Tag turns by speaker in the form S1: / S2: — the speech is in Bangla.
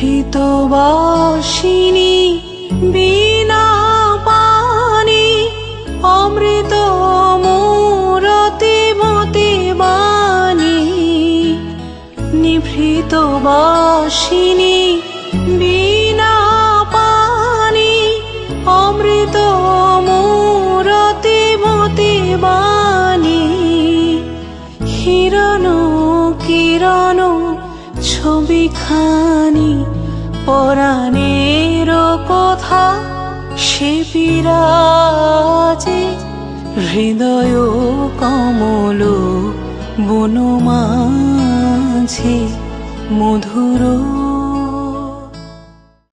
S1: নিভৃতবাসিনী বিনা পানি অমৃত মূরতি মতি বাণী। নিভৃতবাসিনী বিনা পানি অমৃত মূরতি মতি বাণী। হিরণ কিরণ ছবিখানি পরাণের কথা সে বিরাজে হৃদয় কমল বনমাঝে মধুর